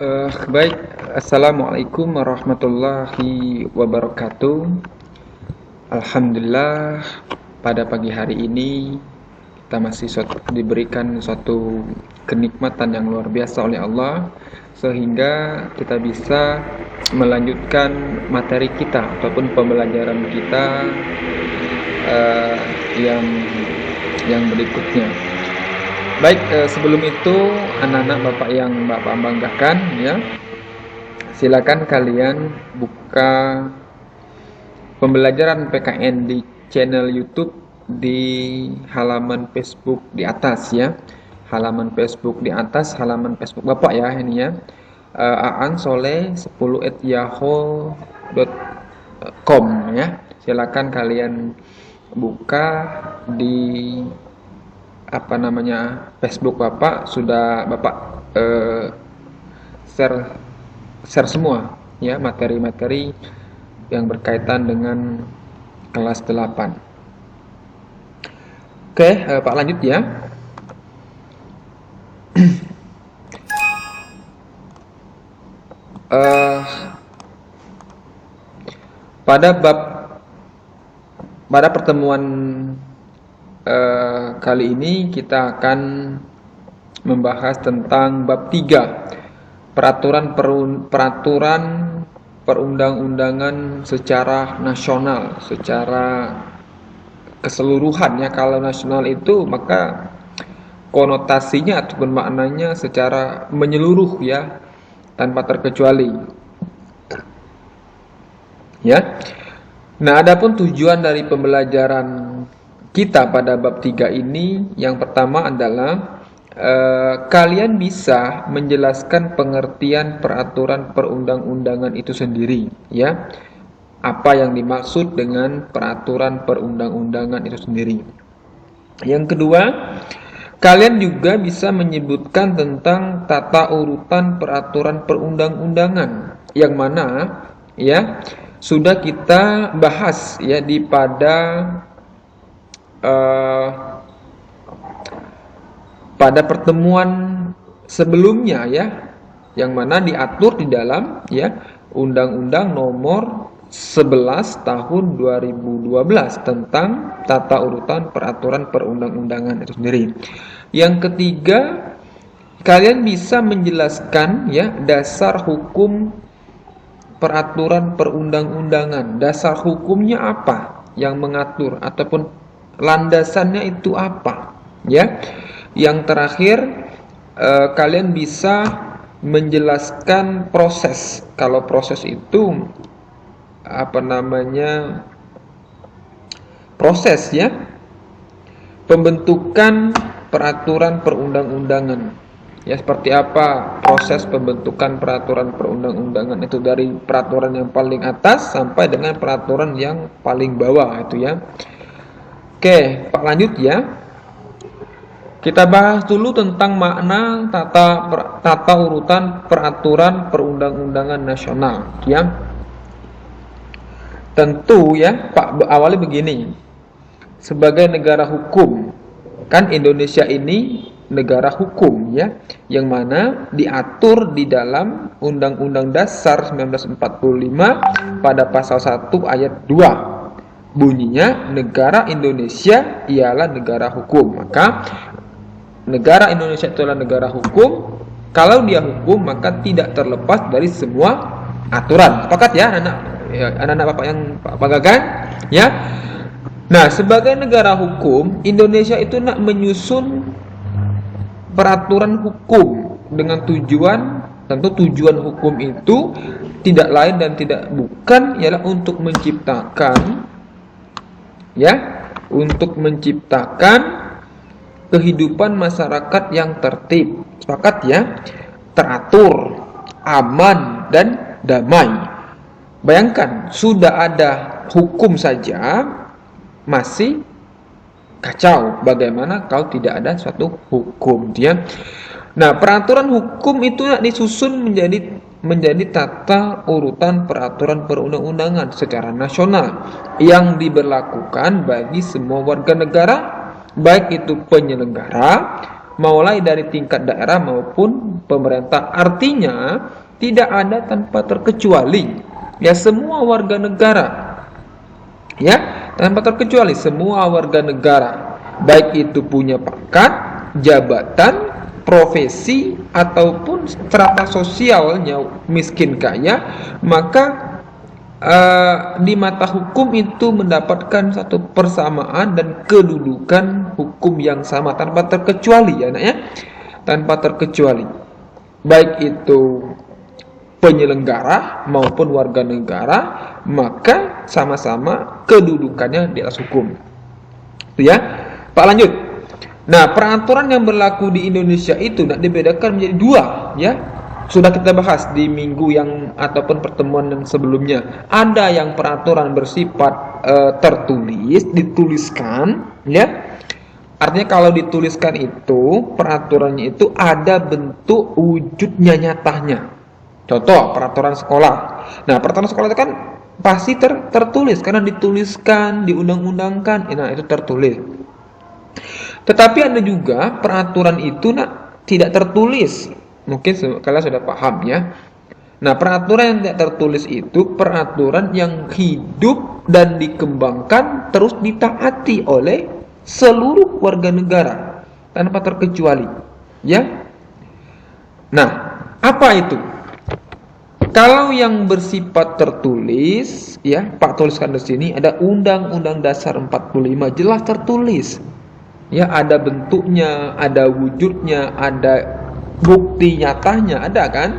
Baik, Assalamualaikum warahmatullahi wabarakatuh. Alhamdulillah, pada pagi hari ini kita masih diberikan suatu kenikmatan yang luar biasa oleh Allah, sehingga kita bisa melanjutkan materi kita ataupun pembelajaran kita eh, yang berikutnya. Baik, sebelum itu anak-anak Bapak yang Bapak banggakan ya, silakan kalian buka pembelajaran PKN di channel YouTube di halaman Facebook di atas ya. Halaman Facebook di atas, halaman Facebook Bapak ya ini ya. Aan Soleh 10@yahoo.com ya. Silakan kalian buka di Facebook Bapak, sudah Bapak share semua ya materi-materi yang berkaitan dengan kelas 8. Oke, Pak lanjut ya. Pada pertemuan kali ini kita akan membahas tentang bab 3, peraturan perundang-undangan secara nasional, secara keseluruhan ya. Kalau nasional itu maka konotasinya ataupun maknanya secara menyeluruh ya, tanpa terkecuali ya. Nah, adapun tujuan dari pembelajaran kita pada bab 3 ini, yang pertama adalah kalian bisa menjelaskan pengertian peraturan perundang-undangan itu sendiri ya. Apa yang dimaksud dengan peraturan perundang-undangan itu sendiri. Yang kedua, kalian juga bisa menyebutkan tentang tata urutan peraturan perundang-undangan, yang mana ya sudah kita bahas ya pada pertemuan sebelumnya ya, yang mana diatur di dalam ya Undang-Undang Nomor 11 Tahun 2012 tentang tata urutan peraturan perundang-undangan itu sendiri. Yang ketiga, kalian bisa menjelaskan ya dasar hukum peraturan perundang-undangan. Dasar hukumnya apa yang mengatur ataupun landasannya itu apa ya. Yang terakhir, kalian bisa menjelaskan proses. Kalau proses itu proses ya pembentukan peraturan perundang-undangan ya, seperti apa proses pembentukan peraturan perundang-undangan itu, dari peraturan yang paling atas sampai dengan peraturan yang paling bawah itu ya. Oke, Pak lanjut ya. Kita bahas dulu tentang makna tata urutan peraturan perundang-undangan nasional ya. Tentu ya, Pak, awalnya begini. Sebagai negara hukum, kan Indonesia ini negara hukum ya, yang mana diatur di dalam Undang-Undang Dasar 1945 pada pasal 1 ayat 2. Bunyinya, negara Indonesia ialah negara hukum. Maka negara Indonesia itulah negara hukum. Kalau dia hukum, maka tidak terlepas dari semua aturan. Sepakat ya anak-anak Bapak yang Pak banggakan ya. Nah, sebagai negara hukum, Indonesia itu nak menyusun peraturan hukum dengan tujuan, tentu tujuan hukum itu tidak lain dan tidak bukan ialah untuk menciptakan kehidupan masyarakat yang tertib, sepakat ya, teratur, aman dan damai. Bayangkan, sudah ada hukum saja masih kacau, bagaimana kalau tidak ada suatu hukum dia. Nah, peraturan hukum itu disusun menjadi tata urutan peraturan perundang-undangan secara nasional yang diberlakukan bagi semua warga negara, baik itu penyelenggara mulai dari tingkat daerah maupun pemerintah. Artinya tidak ada tanpa terkecuali, ya, semua warga negara, ya, tanpa terkecuali semua warga negara, baik itu punya pangkat, jabatan, profesi, ataupun strata sosialnya miskin kaya, maka di mata hukum itu mendapatkan satu persamaan dan kedudukan hukum yang sama tanpa terkecuali, ya, nak, ya, tanpa terkecuali, baik itu penyelenggara maupun warga negara, maka sama-sama kedudukannya di atas hukum. Itu, ya, Pak, lanjut. Nah, peraturan yang berlaku di Indonesia itu nak dibedakan menjadi dua, ya. Sudah kita bahas di minggu yang ataupun pertemuan yang sebelumnya. Ada yang peraturan bersifat tertulis, dituliskan, ya. Artinya kalau dituliskan itu peraturannya itu ada bentuk wujudnya nyatanya. Contoh peraturan sekolah. Nah, peraturan sekolah itu kan pasti tertulis karena dituliskan, diundang-undangkan. Nah, itu tertulis. Tetapi ada juga peraturan itu tidak tertulis. Mungkin kalian sudah paham, ya. Nah, peraturan yang tidak tertulis itu peraturan yang hidup dan dikembangkan terus ditaati oleh seluruh warga negara tanpa terkecuali, ya. Nah, apa itu? Kalau yang bersifat tertulis, ya, Pak tuliskan di sini ada Undang-Undang Dasar 45, jelas tertulis. Ya, ada bentuknya, ada wujudnya, ada bukti nyatanya, ada kan?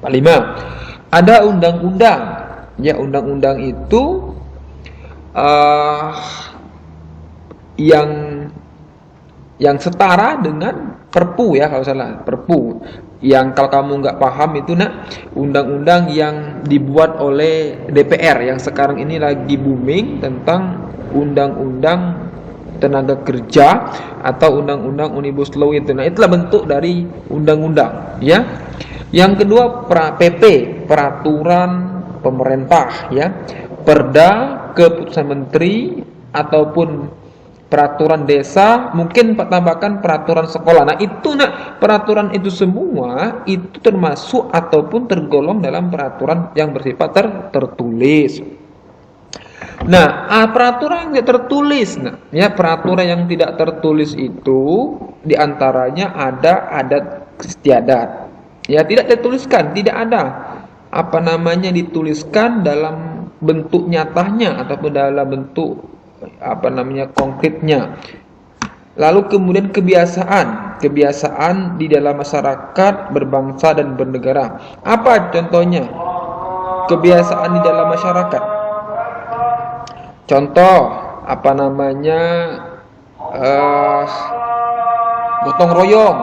45. Ada undang-undang. Ya, undang-undang itu yang setara dengan Perpu, ya, kalau salah Perpu. Yang kalau kamu nggak paham itu, nak, undang-undang yang dibuat oleh DPR yang sekarang ini lagi booming tentang undang-undang tenaga kerja atau undang-undang Omnibus Law itu. Nah, itulah bentuk dari undang-undang, ya. Yang kedua, PP, peraturan pemerintah, ya. Perda, keputusan menteri, ataupun peraturan desa, mungkin tambahkan peraturan sekolah. Nah, itu, nak, peraturan itu semua itu termasuk ataupun tergolong dalam peraturan yang bersifat tertulis. Nah, peraturan yang tidak tertulis, nah, ya, peraturan yang tidak tertulis itu diantaranya ada adat istiadat, ya, tidak dituliskan, tidak ada dituliskan dalam bentuk nyatanya ataupun dalam bentuk konkretnya. Lalu kemudian kebiasaan di dalam masyarakat berbangsa dan bernegara. Apa contohnya? Kebiasaan di dalam masyarakat. Contoh, gotong royong,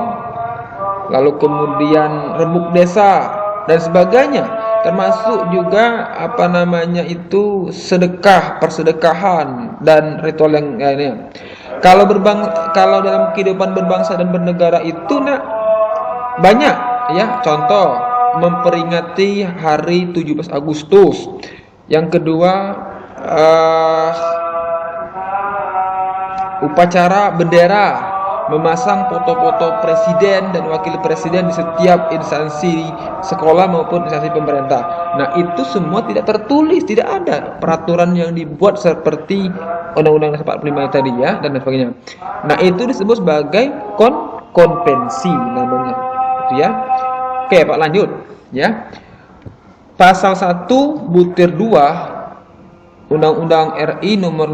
lalu kemudian remuk desa dan sebagainya, termasuk juga sedekah, persedekahan dan ritual yang lainnya. Kalau dalam kehidupan berbangsa dan bernegara itu, nak, banyak, ya. Contoh, memperingati hari 17 Agustus. Yang kedua, upacara bendera, memasang foto-foto presiden dan wakil presiden di setiap instansi sekolah maupun instansi pemerintah. Nah, itu semua tidak tertulis, tidak ada peraturan yang dibuat seperti Undang-Undang 45 tadi, ya, dan sebagainya. Nah, itu disebut sebagai konvensi namanya, itu, ya. Oke, Pak, lanjut, ya. Pasal 1 butir 2 Undang-Undang RI nomor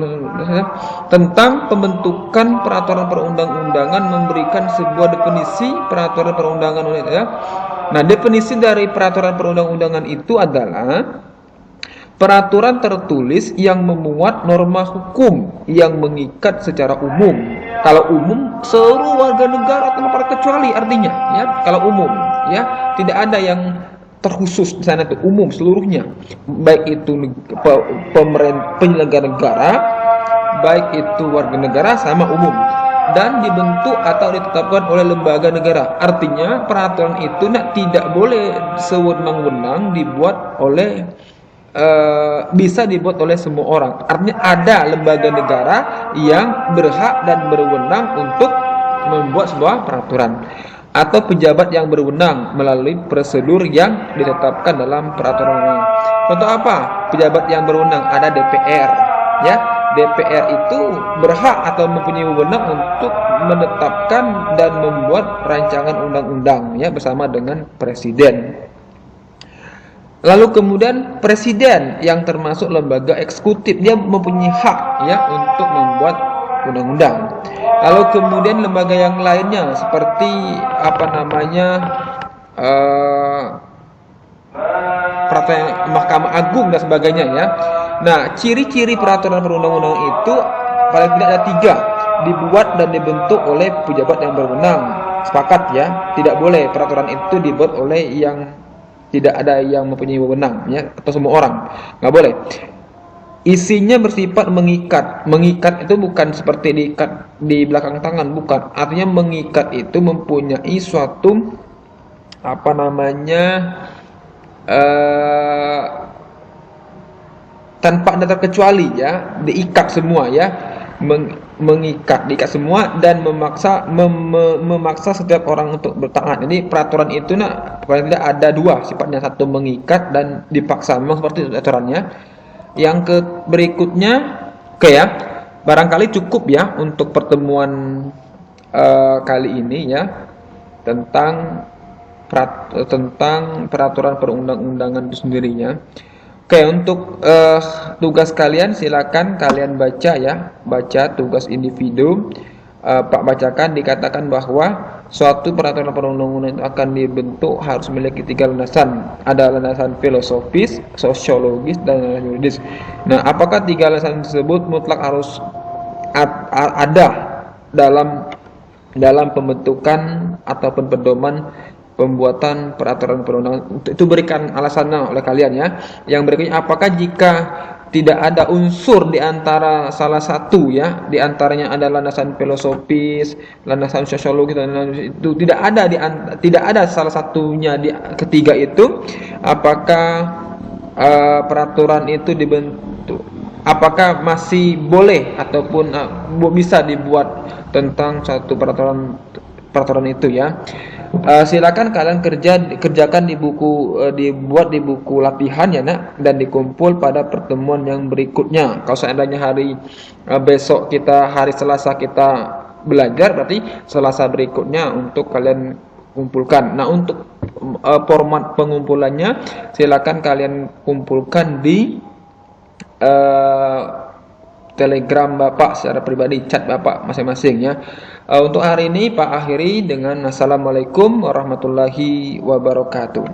tentang pembentukan peraturan perundang-undangan memberikan sebuah definisi peraturan perundangan, ya. Nah, definisi dari peraturan perundang-undangan itu adalah peraturan tertulis yang memuat norma hukum yang mengikat secara umum. Kalau umum, seluruh warga negara tanpa terkecuali, artinya, ya, kalau umum, ya, tidak ada yang terkhusus di sana, itu umum seluruhnya, baik itu penyelenggara negara, baik itu warga negara, sama umum, dan dibentuk atau ditetapkan oleh lembaga negara. Artinya peraturan itu tidak boleh sewenang-wenang dibuat oleh bisa dibuat oleh semua orang. Artinya ada lembaga negara yang berhak dan berwenang untuk membuat sebuah peraturan, atau pejabat yang berwenang melalui prosedur yang ditetapkan dalam peraturan. Contoh apa? Pejabat yang berwenang, ada DPR, ya. DPR itu berhak atau mempunyai wewenang untuk menetapkan dan membuat rancangan undang-undang, ya, bersama dengan presiden. Lalu kemudian presiden yang termasuk lembaga eksekutif, dia mempunyai hak, ya, untuk membuat undang-undang. Lalu kemudian lembaga yang lainnya seperti peraturan Mahkamah Agung dan sebagainya, ya. Nah, ciri-ciri peraturan perundang-undangan itu paling tidak ada 3, dibuat dan dibentuk oleh pejabat yang berwenang. Sepakat, ya, tidak boleh peraturan itu dibuat oleh yang tidak ada yang mempunyai wewenang, ya, atau semua orang, nggak boleh. Isinya bersifat mengikat. Mengikat itu bukan seperti diikat di belakang tangan, bukan. Artinya mengikat itu mempunyai suatu tanpa ada terkecuali, ya, diikat semua, ya, diikat semua dan memaksa setiap orang untuk bertaat. Jadi peraturan itu paling tidak ada 2 sifatnya, satu mengikat dan dipaksa, memang seperti itu aturannya. Yang berikutnya, oke, ya, barangkali cukup, ya, untuk pertemuan kali ini, ya, tentang peraturan perundang-undangan itu sendirinya. Oke, untuk tugas kalian silakan kalian baca, ya, baca tugas individu. Pak bacakan, dikatakan bahwa suatu peraturan perundang-undangan itu akan dibentuk harus memiliki 3 landasan. Ada landasan filosofis, sosiologis, dan landasan yuridis. Nah, apakah 3 landasan tersebut mutlak harus ada dalam pembentukan ataupun pedoman pembuatan peraturan perundangan? Itu berikan alasannya oleh kalian, ya. Yang berikutnya, apakah jika tidak ada unsur di antara salah satu, ya, di antaranya ada landasan filosofis, landasan sosiologis, dan itu tidak ada salah satunya di ketiga itu, apakah peraturan itu dibentuk, apakah masih boleh ataupun bisa dibuat tentang satu peraturan itu, ya. Silakan kalian kerjakan di buku, dibuat di buku latihan, ya, nak, dan dikumpul pada pertemuan yang berikutnya. Kalau seandainya hari Selasa kita belajar, berarti Selasa berikutnya untuk kalian kumpulkan. Nah, untuk format pengumpulannya silakan kalian kumpulkan di Telegram Bapak secara pribadi, chat Bapak masing-masing, ya. Untuk hari ini Pak akhiri dengan assalamualaikum warahmatullahi wabarakatuh.